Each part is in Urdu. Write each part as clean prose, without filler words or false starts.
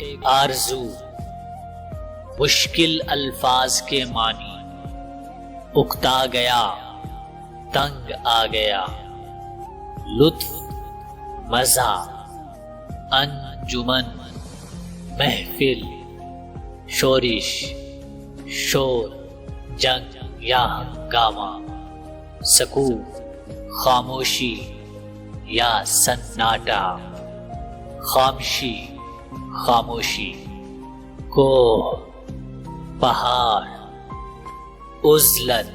ایک آرزو، مشکل الفاظ کے معنی، اکتا گیا، تنگ آ گیا، لطف، مزہ، انجمن، محفل، شورش، شور، جنگ یا ہنگامہ، سکون، خاموشی یا سناٹا، خامشی، خاموشی، کوہ، پہاڑ، عزلت،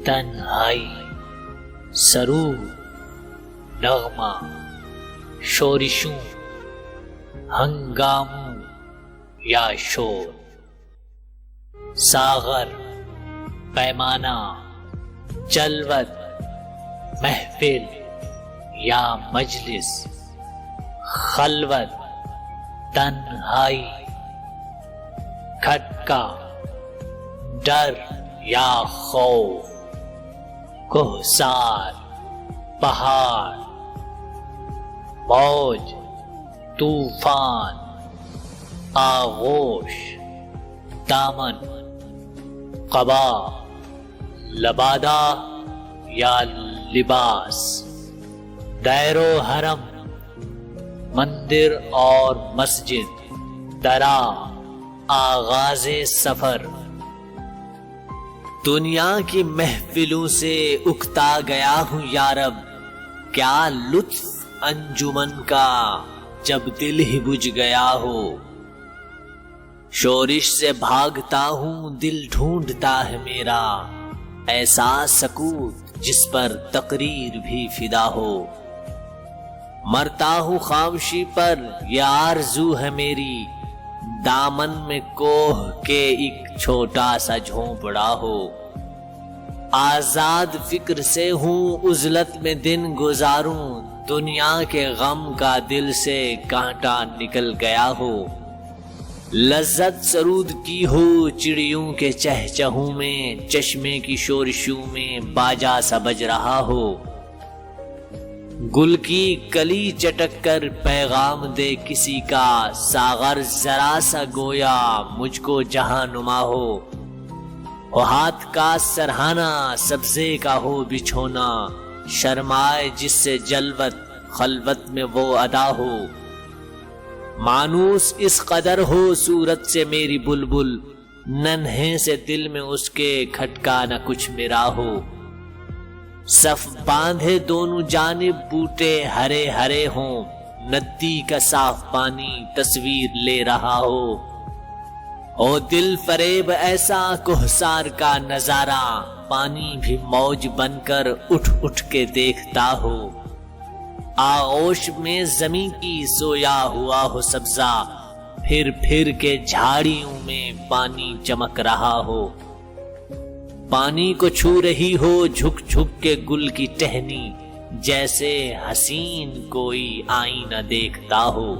تنہائی، سرور، نغمہ، شورشوں، ہنگاموں یا شور، ساغر، پیمانہ، جلوت، محفل یا مجلس، خلوت، تنہائی، کھٹکا، ڈر یا خوف، کوہسار، پہاڑ، موج، طوفان، آغوش، دامن، قبا، لبادہ یا لباس، دائر و حرم، مندر اور مسجد، درا، آغاز سفر۔ دنیا کی محفلوں سے اکتا گیا ہوں یارب، کیا لطف انجمن کا جب دل ہی بجھ گیا ہو۔ شورش سے بھاگتا ہوں، دل ڈھونڈتا ہے میرا، ایسا سکوت جس پر تقریر بھی فدا ہو۔ مرتا ہوں خاموشی پر، یہ آرزو ہے میری، دامن میں کوہ کے ایک چھوٹا سا جھونپڑا ہو۔ آزاد فکر سے ہوں، عزلت میں دن گزاروں، دنیا کے غم کا دل سے کانٹا نکل گیا ہو۔ لذت سرود کی ہو چڑیوں کے چہچہوں میں، چشمے کی شورشوں میں باجا سا بج رہا ہو۔ گل کی کلی چٹک کر پیغام دے کسی کا، ساغر ذرا سا گویا مجھ کو جہاں نما ہو۔ ہاتھ کا سرہانا سبزے کا ہو بچھونا، شرمائے جس سے جلوت خلوت میں وہ ادا ہو۔ مانوس اس قدر ہو صورت سے میری بلبل، ننھے سے دل میں اس کے کھٹکا نہ کچھ میرا ہو۔ صف باندھے دونوں جانب بوٹے ہرے ہرے ہوں، ندی کا صاف پانی تصویر لے رہا ہو۔ او دل فریب ایسا کوہسار کا نظارہ، پانی بھی موج بن کر اٹھ اٹھ کے دیکھتا ہو۔ آغوش میں زمین کی سویا ہوا ہو سبزہ، پھر پھر کے جھاڑیوں میں پانی چمک رہا ہو۔ پانی کو چھو رہی ہو جھک جھک کے گل کی ٹہنی، جیسے حسین کوئی آئینہ دیکھتا ہو۔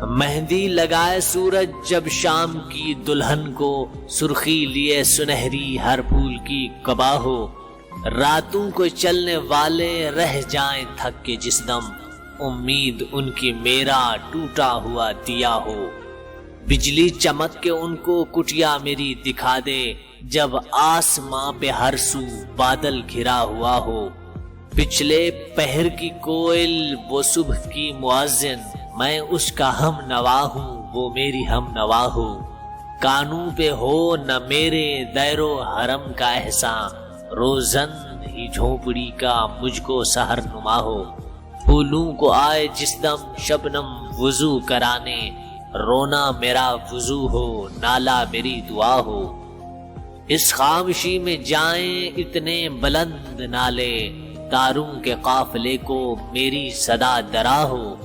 مہندی لگائے سورج جب شام کی دلہن کو، سرخی لیے سنہری ہر پھول کی قبا ہو۔ راتوں کو چلنے والے رہ جائیں تھک کے جس دم، امید ان کی میرا ٹوٹا ہوا دیا ہو۔ بجلی چمک کے ان کو کٹیا میری دکھا دے، جب آسماں پہ ہر سو بادل گھرا ہوا ہو۔ پچھلے پہر کی کوئل وہ صبح کی مؤذن، میں اس کا ہم نوا ہوں وہ میری ہم نوا ہو۔ کانوں پہ ہو نہ میرے دیر و حرم کا احسان، روزن ہی جھونپڑی کا مجھ کو سحر نما ہو۔ پھولوں کو آئے جس دم شبنم وضو کرانے، رونا میرا وضو ہو نالا میری دعا ہو۔ اس خاموشی میں جائیں اتنے بلند نالے، تاروں کے قافلے کو میری صدا درا ہو۔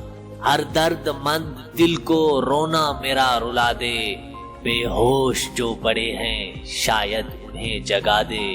ہر درد مند دل کو رونا میرا رلا دے، بے ہوش جو پڑے ہیں شاید انہیں جگا دے۔